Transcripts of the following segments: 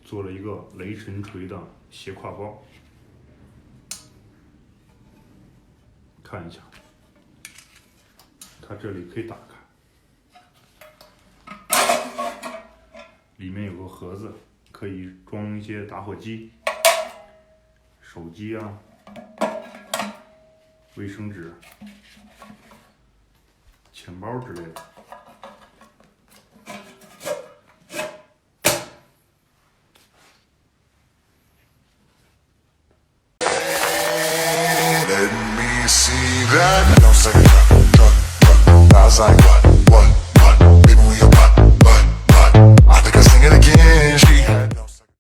做了一个雷神锤的斜挎包，看一下，它这里可以打开，里面有个盒子，可以装一些打火机、手机啊、卫生纸、钱包之类的。See that? Don't say I was like, what? Baby, we a what? I think I sing it again. She had no second.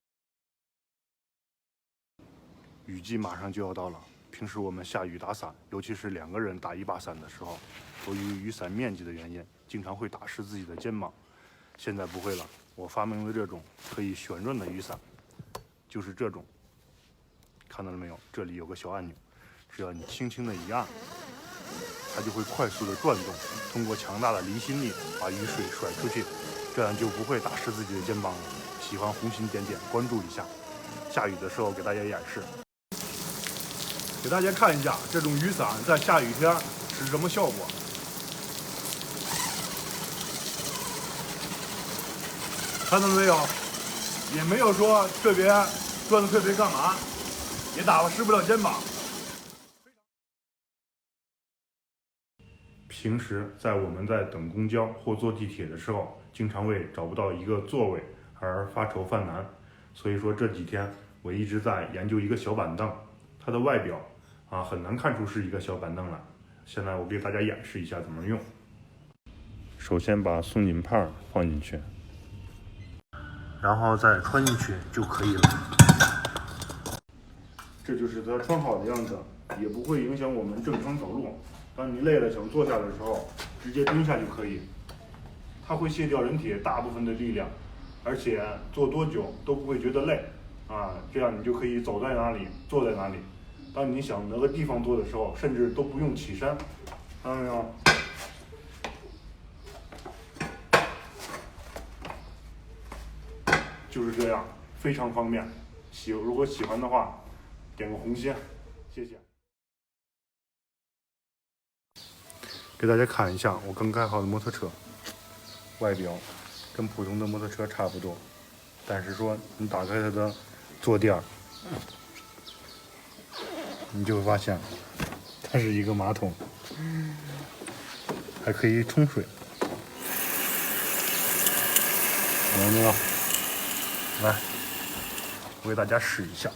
雨季马上就要到了，平时我们下雨打伞，尤其是2个人打一把伞的时候，由于雨伞面积的原因，经常会打湿自己的肩膀。现在不会了，我发明了这种可以旋转的雨伞，就是这种，看到了没有？这里有个小按钮。只要你轻轻的一按，它就会快速的转动，通过强大的离心力把雨水甩出去，这样就不会打湿自己的肩膀了。喜欢红心点点，关注一下。下雨的时候给大家演示，给大家看一下这种雨伞在下雨天是什么效果。看到了没有？也没有说特别转的特别干嘛，也打湿不了肩膀。平时在我们在等公交或坐地铁的时候，经常为找不到一个座位而发愁犯难。所以说这几天我一直在研究一个小板凳，它的外表很难看出是一个小板凳来。现在我给大家演示一下怎么用。首先把松紧帕放进去，然后再穿进去就可以了。这就是它穿好的样子，也不会影响我们正常走路。当你累了想坐下的时候，直接蹲下就可以。它会卸掉人体大部分的力量，而且坐多久都不会觉得累这样你就可以走在哪里坐在哪里。当你想哪个地方坐的时候，甚至都不用起身，看到没有？就是这样，非常方便。如果喜欢的话，点个红心，谢谢。给大家看一下我刚开好的摩托车，外表跟普通的摩托车差不多，但是说你打开它的坐垫，你就会发现它是一个马桶，还可以冲水，看到没有？来，我给大家试一下。